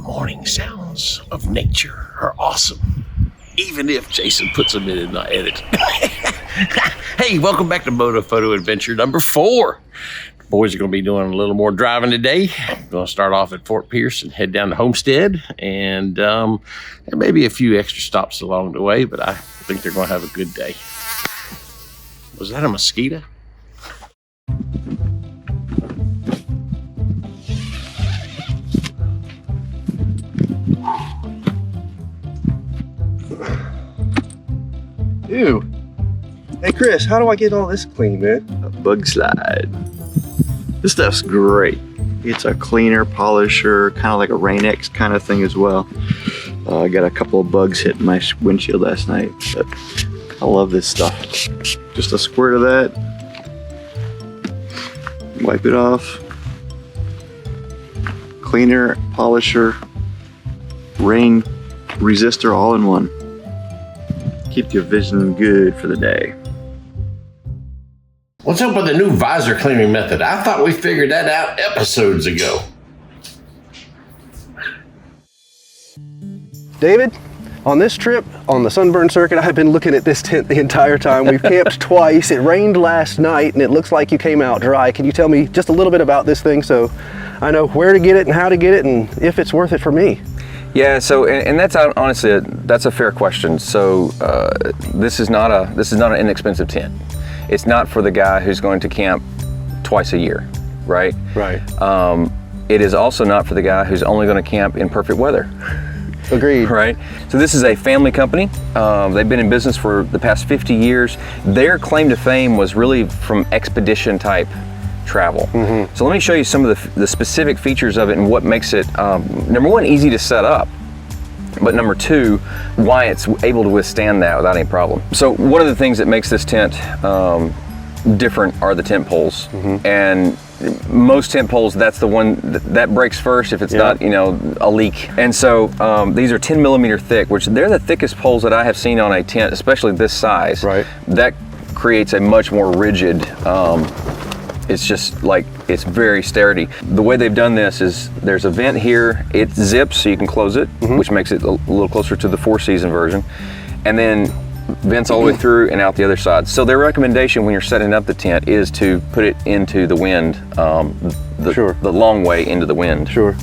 morning sounds of nature are awesome, even if Jason puts them in the edit. Hey, welcome back to Moto Photo Adventure number 4. The boys are going to be doing a little more driving today. I'm going to start off at Fort Pierce and head down to Homestead, and there may be a few extra stops along the way, but I think they're going to have a good day. Was that a mosquito? Ew. Hey Chris, how do I get all this clean, man? A bug slide. This stuff's great. It's a cleaner, polisher, kind of like a Rain-X kind of thing as well. I got a couple of bugs hitting my windshield last night, but I love this stuff. Just a squirt of that. Wipe it off. Cleaner, polisher, rain resistor all in one. Keep your vision good for the day. What's up with the new visor cleaning method? I thought we figured that out episodes ago. David, on this trip on the Sunburn circuit, I've been looking at this tent the entire time. We've camped twice. It rained last night and it looks like you came out dry. Can you tell me just a little bit about this thing so I know where to get it and how to get it and if it's worth it for me? Yeah, so and that's honestly that's a fair question. So this is not an inexpensive tent. It's not for the guy who's going to camp twice a year, right? Right. It is also not for the guy who's only going to camp in perfect weather. Agreed. Right. So this is a family company. They've been in business for the past 50 years. Their claim to fame was really from expedition type travel. Mm-hmm. So let me show you some of the specific features of it and what makes it, number one, easy to set up, but number two, why it's able to withstand that without any problem. So one of the things that makes this tent different are the tent poles. Mm-hmm. And most tent poles, that's the one that breaks first if it's not, a leak. And so these are 10 millimeter thick, which they're the thickest poles that I have seen on a tent, especially this size. Right. That creates a much more rigid, it's just like, it's very sturdy. The way they've done this is there's a vent here, it zips so you can close it, mm-hmm. which makes it a little closer to the 4-season version. And then vents all the way through and out the other side. So their recommendation when you're setting up the tent is to put it into the wind, the long way into the wind. Sure.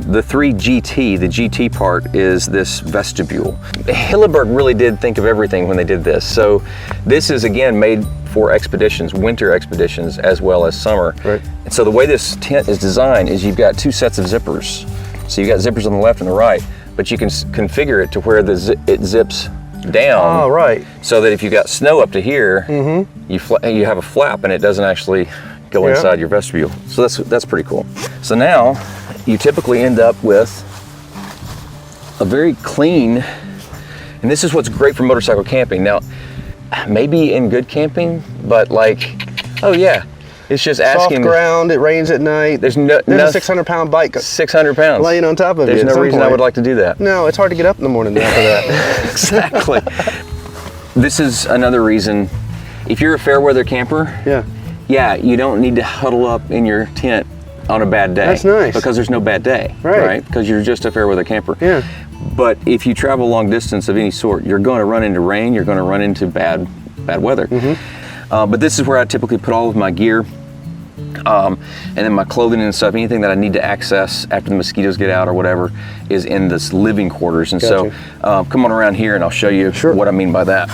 The 3GT, the GT part is this vestibule. Hilleberg really did think of everything when they did this. So this is again made for expeditions, winter expeditions as well as summer. Right. And so the way this tent is designed is you've got 2 sets of zippers. So you've got zippers on the left and the right, but you can configure it to where it zips down. Oh, right. So that if you got snow up to here, mm-hmm. you have a flap and it doesn't actually go inside your vestibule. So that's pretty cool. So now you typically end up with a very clean, and this is what's great for motorcycle camping. Now, maybe in good camping, but like, oh yeah, it's just asking. Soft ground, it rains at night. There's a 600-pound bike. 600 pounds. Laying on top of There's no reason I would like to do that. No, it's hard to get up in the morning after that. Exactly. This is another reason, if you're a fair weather camper, yeah, you don't need to huddle up in your tent on a bad day. That's nice. Because there's no bad day, right? Because you're just a fair weather camper. Yeah. But if you travel long distance of any sort, you're going to run into rain, you're going to run into bad weather. Mm-hmm. But this is where I typically put all of my gear, and then my clothing and stuff, anything that I need to access after the mosquitoes get out or whatever, is in this living quarters. And gotcha. So come on around here and I'll show you what I mean by that.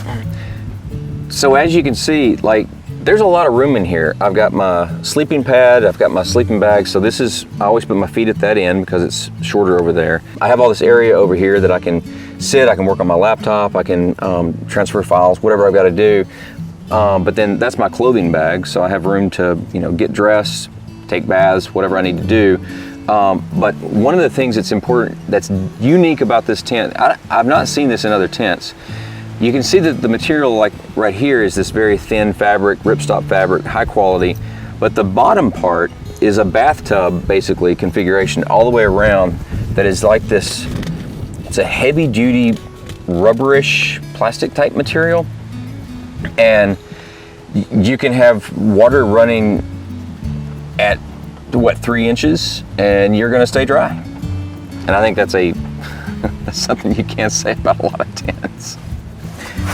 So as you can see, like, there's a lot of room in here. I've got my sleeping pad, I've got my sleeping bag, so this is, I always put my feet at that end because it's shorter over there. I have all this area over here that I can sit, I can work on my laptop, I can transfer files, whatever I've got to do. But then that's my clothing bag, so I have room to, get dressed, take baths, whatever I need to do. But one of the things that's important, that's unique about this tent, I've not seen this in other tents. You can see that the material, like right here, is this very thin fabric, ripstop fabric, high quality, but the bottom part is a bathtub, basically, configuration all the way around that is like this. It's a heavy duty, rubberish, plastic type material, and you can have water running at, what, 3 inches, and you're gonna stay dry. And I think that's that's something you can't say about a lot of tents.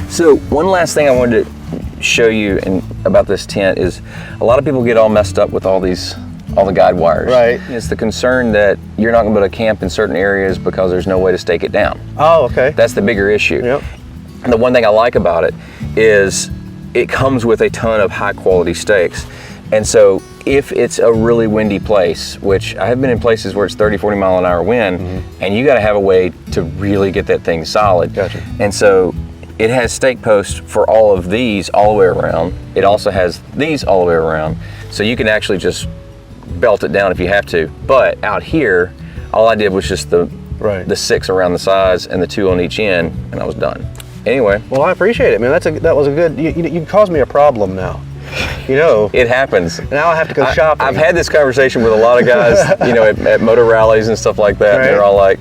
So one last thing I wanted to show you about this tent is a lot of people get all messed up with all the guide wires. Right. It's the concern that you're not going to be able to camp in certain areas because there's no way to stake it down. Oh, okay. That's the bigger issue. Yep. And the one thing I like about it is it comes with a ton of high quality stakes. And so if it's a really windy place, which I have been in places where it's 30, 40 mile an hour wind, and you got to have a way to really get that thing solid. Gotcha. And so it has stake posts for all of these all the way around. It also has these all the way around. So you can actually just belt it down if you have to. But out here, all I did was just the 6 around the sides and the 2 on each end, and I was done. Anyway. Well, I appreciate it, man. That was a good, you caused me a problem now. You know. It happens. Now I have to go shopping. I've had this conversation with a lot of guys, you know, at motor rallies and stuff like that. Right. And they're all like,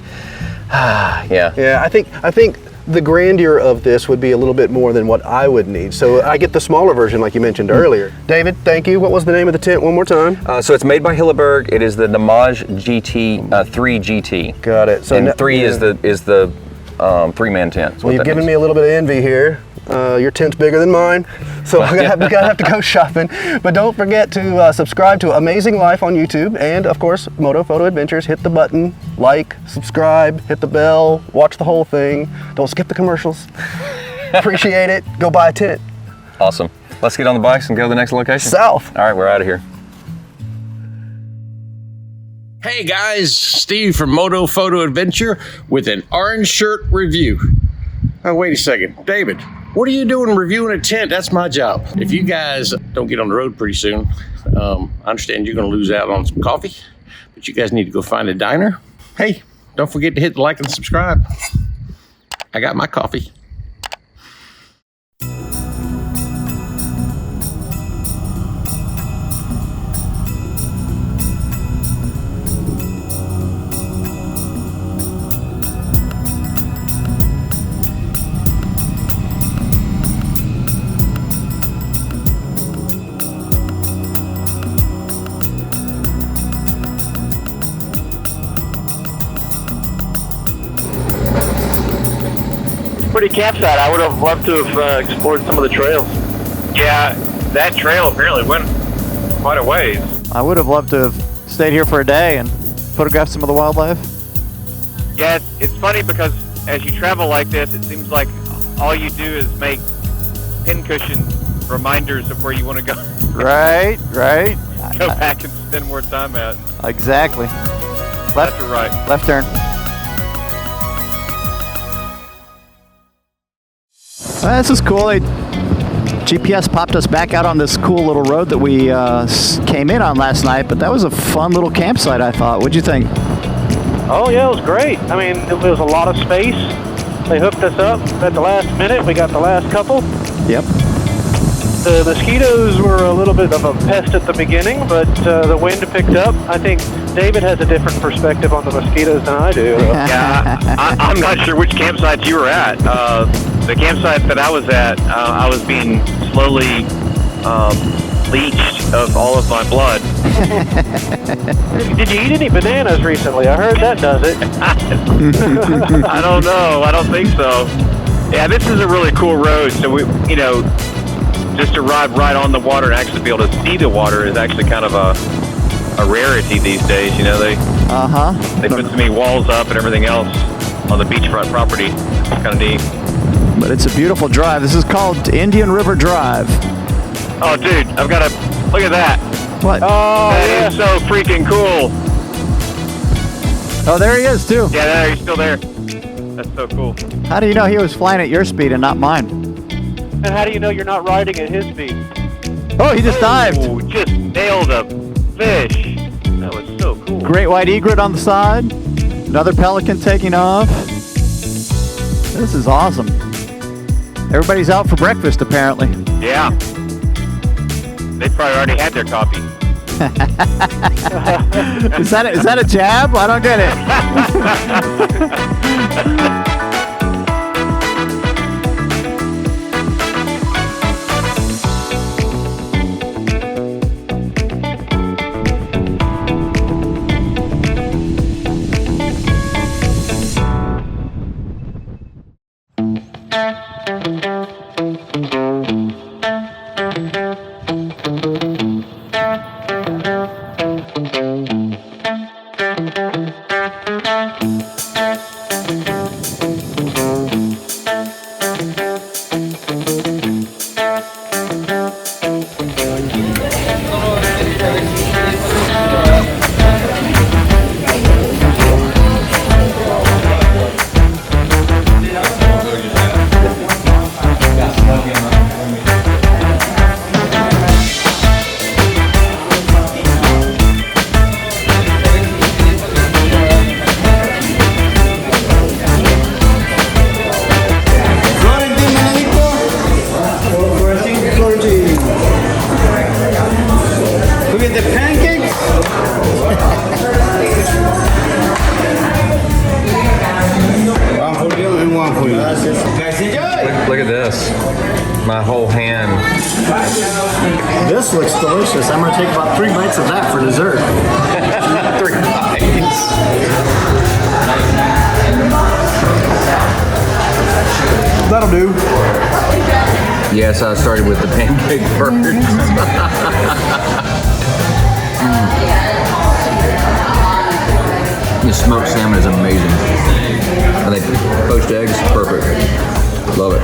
yeah. Yeah, I think the grandeur of this would be a little bit more than what I would need. So I get the smaller version like you mentioned earlier. David, thank you. What was the name of the tent one more time? So it's made by Hilleberg. It is the aMAYSing GT 3 GT. Got it. So and 3 is the 3-man tent. Well, you've given me a little bit of envy here. Your tent's bigger than mine, so I'm gonna have to go shopping. But don't forget to subscribe to aMAYSing Life on YouTube, and of course, Moto Photo Adventures. Hit the button, like, subscribe, hit the bell, watch the whole thing. Don't skip the commercials. Appreciate it. Go buy a tent. Awesome. Let's get on the bikes and go to the next location. South. All right, we're out of here. Hey guys, Steve from Moto Photo Adventure with an orange shirt review. Oh, wait a second. David, what are you doing reviewing a tent? That's my job. If you guys don't get on the road pretty soon, I understand you're going to lose out on some coffee, but you guys need to go find a diner. Hey, don't forget to hit the like and subscribe. I got my coffee. Pretty campsite. I would have loved to have explored some of the trails. Yeah, that trail apparently went quite a ways. I would have loved to have stayed here for a day and photographed some of the wildlife. Yeah, it's funny because as you travel like this, it seems like all you do is make pincushion reminders of where you want to go. Right. Go back and spend more time at. Exactly. Left or right? Left turn. This is cool. GPS popped us back out on this cool little road that we came in on last night, but that was a fun little campsite, I thought. What'd you think? Oh yeah, it was great. I mean, it was a lot of space. They hooked us up at the last minute. We got the last couple. Yep. The mosquitoes were a little bit of a pest at the beginning, but the wind picked up. I think David has a different perspective on the mosquitoes than I do. Yeah, I'm not sure which campsite you were at. The campsite that I was at, I was being slowly leached of all of my blood. Did you eat any bananas recently? I heard that does it. I don't know. I don't think so. Yeah, this is a really cool road. So we, just to ride right on the water and actually be able to see the water is actually kind of a rarity these days. They put so many walls up and everything else on the beachfront property. It's kind of neat. But it's a beautiful drive. This is called Indian River Drive. Oh, dude, I've got to look at that. What? Oh, that is so freaking cool. Oh, there he is too. Yeah, there, he's still there. That's so cool. How do you know he was flying at your speed and not mine? And how do you know you're not riding at his speed? Oh, he just dived. Oh, just nailed a fish. That was so cool. Great white egret on the side. Another pelican taking off. This is awesome. Everybody's out for breakfast, apparently. Yeah. They probably already had their coffee. Is that a jab? I don't get it. This looks delicious. I'm gonna take about 3 bites of that for dessert. 3 bites. That'll do. Yes, I started with the pancake first. The smoked salmon is amazing. I think poached eggs, perfect. Love it.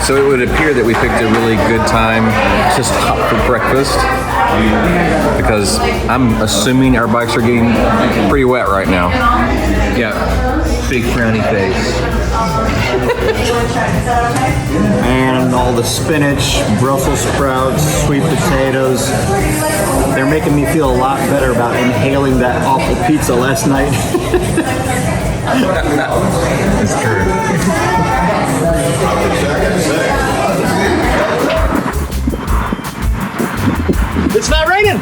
So it would appear that we picked a really good time to stop for breakfast, because I'm assuming our bikes are getting pretty wet right now. Yeah, big frowny face. And all the spinach, Brussels sprouts, sweet potatoes. They're making me feel a lot better about inhaling that awful pizza last night. That's true. It's not raining.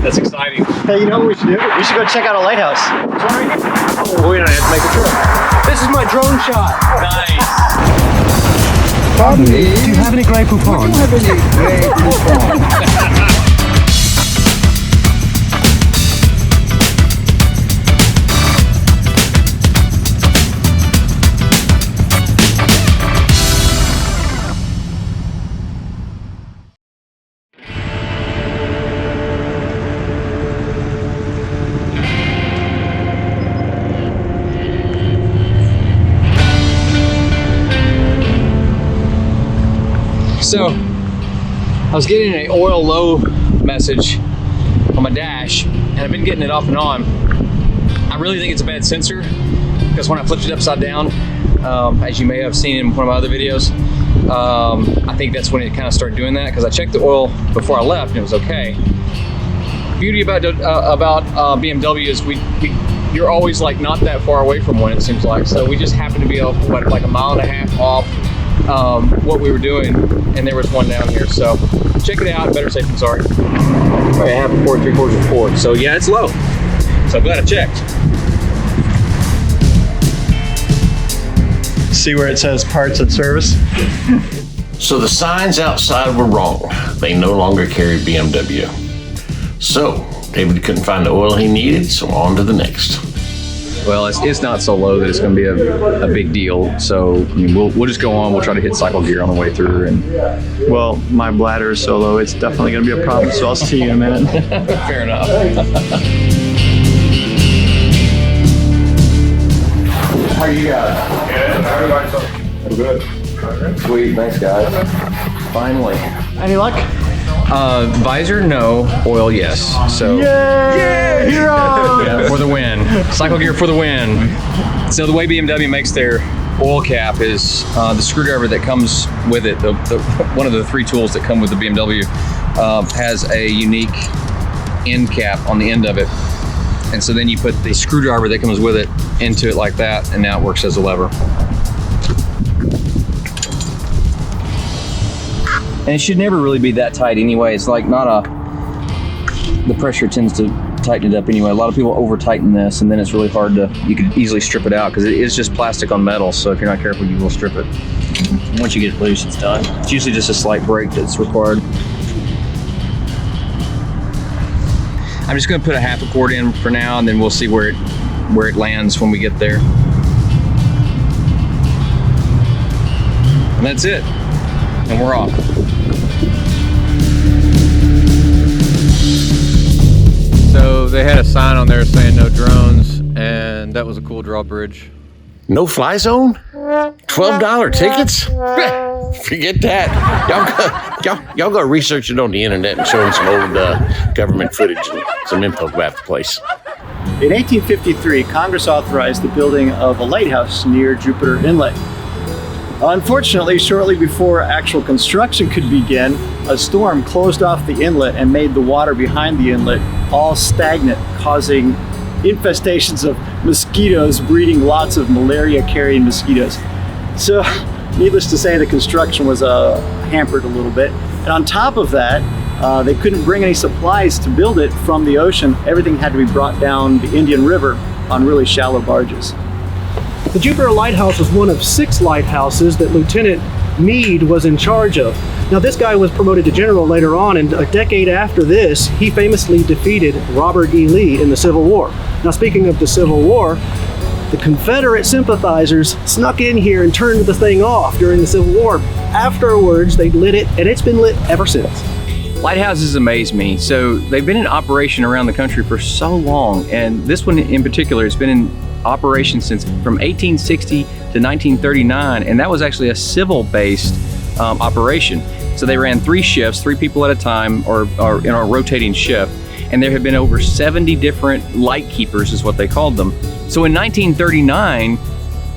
That's exciting. Hey, you know what we should do? We should go check out a lighthouse. We don't have to make a trip. This is my drone shot. Nice. Pardon me, do you have any Grey Poupon? So, I was getting an oil low message on my dash, and I've been getting it off and on. I really think it's a bad sensor, because when I flipped it upside down, as you may have seen in one of my other videos, I think that's when it kind of started doing that, because I checked the oil before I left and it was okay. Beauty about BMW is you're always like not that far away from one, it seems like. So we just happened to be like a mile and a half off what we were doing, and there was one down here. So check it out, better safe than sorry. Probably a half a quart, 3/4 of a quart. So yeah, it's low. So I'm glad I checked. See where it says parts and service? So the signs outside were wrong. They no longer carry BMW. So David couldn't find the oil he needed, so on to the next. Well, it's not so low that it's going to be a big deal. So I mean, we'll just go on. We'll try to hit cycle gear on the way through. And Well, my bladder is so low, it's definitely going to be a problem, so I'll see you in a minute. fair enough. How you guys? I'm good. Sweet, thanks guys. Finally. Any luck? Visor, no. Oil, yes. So Yeah, hero! yeah, for the win. Cycle gear for the win. So the way BMW makes their oil cap is the screwdriver that comes with it. One of the 3 tools that come with the BMW has a unique end cap on the end of it. And so then you put the screwdriver that comes with it into it like that, and now it works as a lever. And it should never really be that tight anyway. It's like the pressure tends to tighten it up anyway. A lot of people over tighten this, and then it's really hard you can easily strip it out, because it is just plastic on metal. So if you're not careful, you will strip it. And once you get it loose, it's done. It's usually just a slight break that's required. I'm just gonna put a half a quart in for now, and then we'll see where it lands when we get there. And that's it. And we're off. So they had a sign on there saying no drones, and that was a cool drawbridge. No fly zone? $12 tickets? Forget that. Y'all go research it on the internet and show them some old government footage and some info about the place. In 1853, Congress authorized the building of a lighthouse near Jupiter Inlet. Unfortunately, shortly before actual construction could begin, a storm closed off the inlet and made the water behind the inlet all stagnant, causing infestations of mosquitoes, breeding lots of malaria-carrying mosquitoes. So, needless to say, the construction was hampered a little bit. And on top of that, they couldn't bring any supplies to build it from the ocean. Everything had to be brought down the Indian River on really shallow barges. The Jupiter Lighthouse was one of 6 lighthouses that Lieutenant Meade was in charge of. Now this guy was promoted to general later on, and a decade after this, he famously defeated Robert E. Lee in the Civil War. Now speaking of the Civil War, the Confederate sympathizers snuck in here and turned the thing off during the Civil War. Afterwards, they lit it, and it's been lit ever since. Lighthouses amaze me. So they've been in operation around the country for so long, and this one in particular has been in operation since from 1860 to 1939, and that was actually a civil-based operation. So they ran 3 shifts, 3 people at a time, or in a rotating shift, and there have been over 70 different light keepers, is what they called them. So in 1939,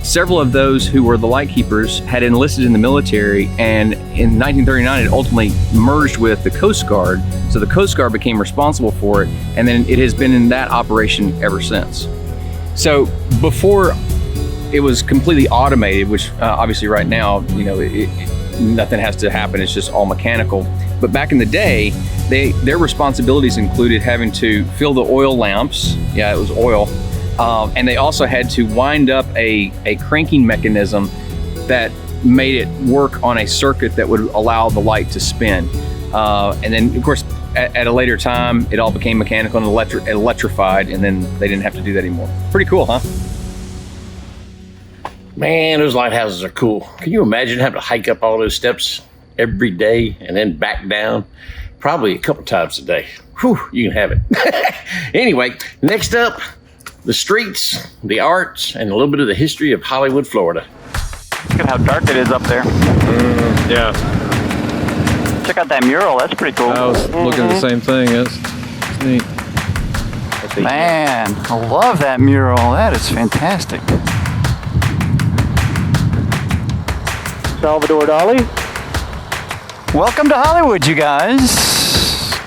several of those who were the light keepers had enlisted in the military, and in 1939 it ultimately merged with the Coast Guard. So the Coast Guard became responsible for it, and then it has been in that operation ever since. So before it was completely automated, which obviously right now, you know, nothing has to happen, it's just all mechanical. But back in the day, their responsibilities included having to fill the oil lamps, yeah, it was oil, and they also had to wind up a cranking mechanism that made it work on a circuit that would allow the light to spin. And then, of course, at a later time, it all became mechanical and electrified, and then they didn't have to do that anymore. Pretty cool, huh? Man, those lighthouses are cool. Can you imagine having to hike up all those steps every day and then back down? Probably a couple times a day. Whew, you can have it. Anyway, next up, the streets, the arts, and a little bit of the history of Hollywood, Florida. Look at how dark it is up there. Yeah, Check out that mural. That's pretty cool. I was looking at the same thing. It's neat. Man, I love that mural. That is fantastic. Salvador Dali. Welcome to Hollywood, you guys.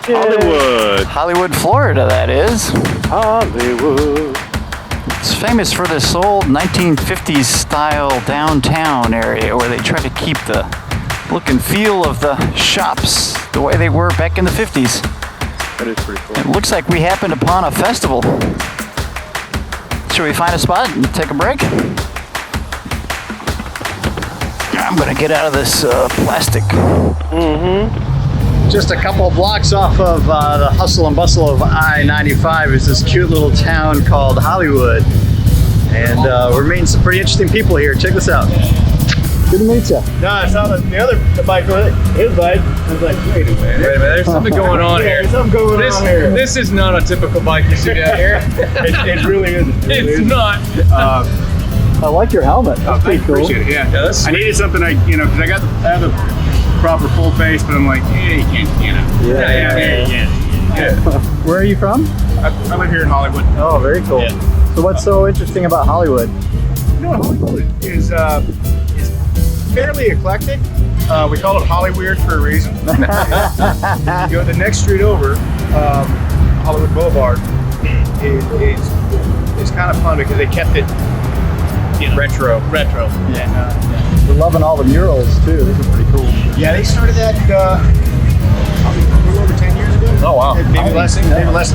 Hollywood. Hollywood, Florida, that is. Hollywood. It's famous for this old 1950s style downtown area where they try to keep the look and feel of the shops the way they were back in the 50s. That is pretty cool. It looks like we happened upon a festival. Should we find a spot and take a break? I'm gonna get out of this plastic. Just a couple of blocks off of the hustle and bustle of I-95 is this cute little town called Hollywood. And we're meeting some pretty interesting people here. Check this out. Good to meet you. No, I saw the other bike with it. His bike. I was like, wait a minute. There's something going on here. There's something going on here. This is not a typical bike you see out here. It really isn't. It's not. I like your helmet. That's pretty cool. Appreciate it, yeah. I needed something because I have the proper full face, but I'm like, hey, you can't, Yeah. Where are you from? I live here in Hollywood. Oh, very cool. Yeah. So what's so interesting about Hollywood? You know what Hollywood is fairly eclectic. We call it Hollyweird for a reason. You go the next street over, Hollywood Boulevard, is kind of fun because they kept it retro. Yeah. We're loving all the murals too. These are pretty cool. Yeah, they started that probably a little over 10 years ago. Oh wow. Maybe less than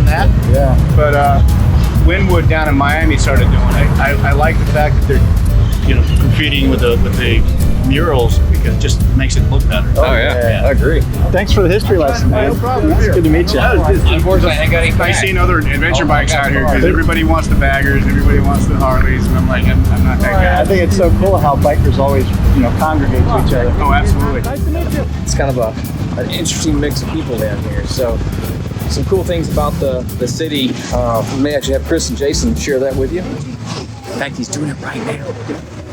that. Yeah. But Wynwood down in Miami started doing it. I like the fact that they're graffitiing with the murals because it just makes it look better. Oh yeah, I agree. Thanks for the history lesson, man. No problem. It's good to meet you. Unfortunately, I ain't got any I bags. seen other adventure bikes out here because everybody wants the baggers, everybody wants the Harleys, and I'm like, I'm not that guy. I think it's so cool how bikers always, congregate to each other. Oh, absolutely. Nice to meet you. It's kind of an interesting mix of people down here. So some cool things about the city. We may actually have Chris and Jason share that with you. In fact, he's doing it right now.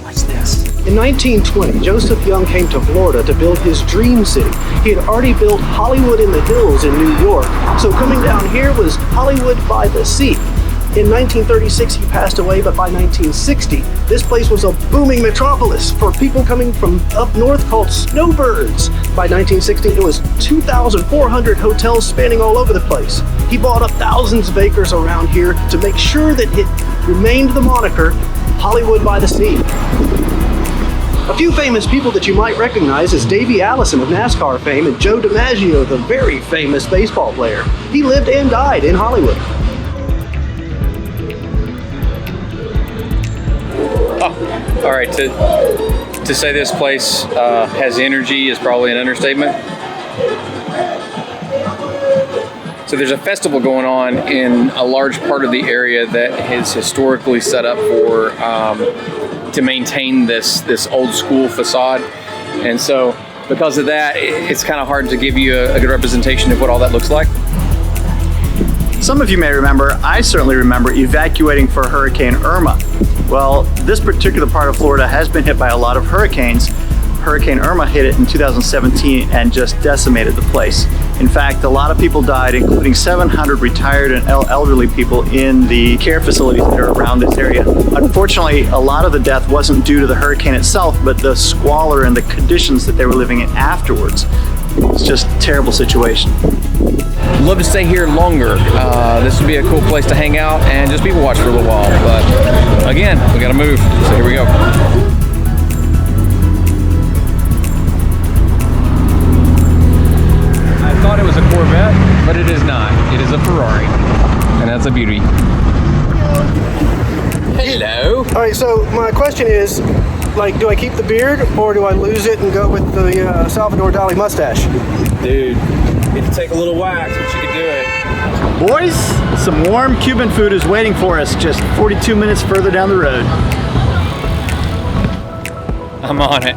Watch this. In 1920, Joseph Young came to Florida to build his dream city. He had already built Hollywood in the Hills in New York, so coming down here was Hollywood by the sea. In 1936, he passed away, but by 1960, this place was a booming metropolis for people coming from up north called snowbirds. By 1960, it was 2,400 hotels spanning all over the place. He bought up thousands of acres around here to make sure that it remained the moniker Hollywood by the Sea. A few famous people that you might recognize is Davey Allison of NASCAR fame and Joe DiMaggio, the very famous baseball player. He lived and died in Hollywood. All right, To say this place has energy is probably an understatement. So there's a festival going on in a large part of the area that is historically set up for to maintain this old school facade. And so because of that, it's kind of hard to give you a good representation of what all that looks like. Some of you may remember, I certainly remember evacuating for Hurricane Irma. Well, this particular part of Florida has been hit by a lot of hurricanes. Hurricane Irma hit it in 2017 and just decimated the place. In fact, a lot of people died, including 700 retired and elderly people in the care facilities that are around this area. Unfortunately, a lot of the death wasn't due to the hurricane itself, but the squalor and the conditions that they were living in afterwards. It's just a terrible situation. Love to stay here longer. This would be a cool place to hang out and just people watch for a little while. But again, we gotta move. So here we go. I thought it was a Corvette, but it is not. It is a Ferrari, and that's a beauty. Hello. All right, so my question is, like, do I keep the beard or do I lose it and go with the Salvador Dali mustache? Dude, it'd take a little wax, but you can do it. Boys, some warm Cuban food is waiting for us just 42 minutes further down the road. I'm on it.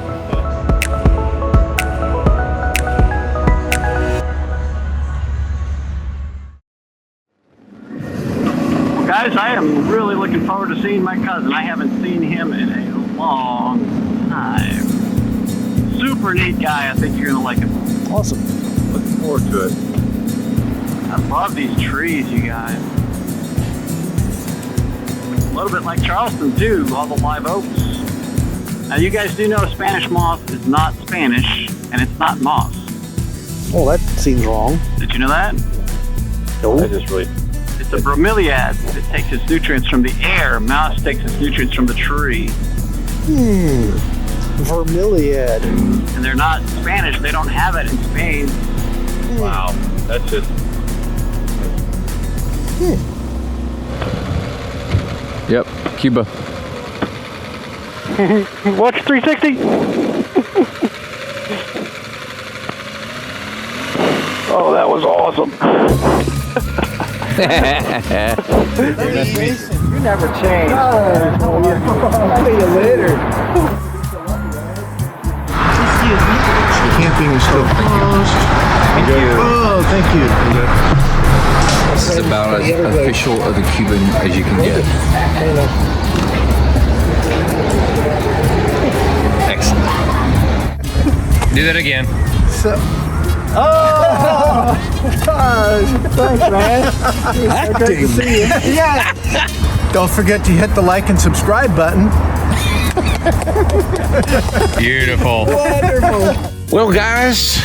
Guys, I am really looking forward to seeing my cousin. I haven't seen him in a long time. Super neat guy. I think you're gonna like him. Awesome. Looking forward to it. I love these trees, you guys. A little bit like Charleston too, all the live oaks. Now you guys do know Spanish moss is not Spanish, and it's not moss. Oh, that seems wrong. Did you know that? No. It's a bromeliad. It takes its nutrients from the air. Moss takes its nutrients from the tree. Vermiliad. And they're not Spanish. They don't have it in Spain. Wow, that's just... Yep, Cuba. Watch 360. Oh, that was awesome. You never change. I'll see you later. Camping is still closed. Thank you. Oh, thank you. This is about as official of the Cuban as you can get. Excellent. Do that again. Oh! Gosh, thanks, man. Acting. Great to see you. Yeah. Don't forget to hit the like and subscribe button. Beautiful. Wonderful. Well, guys,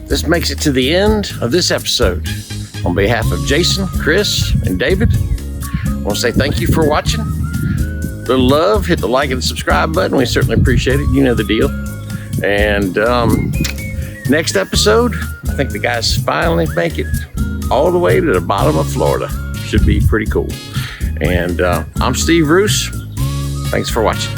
this makes it to the end of this episode. On behalf of Jason, Chris, and David, I want to say thank you for watching. Little love, hit the like and subscribe button. We certainly appreciate it. You know the deal. And next episode, I think the guys finally make it all the way to the bottom of Florida. Should be pretty cool. And I'm Steve Roos. Thanks for watching.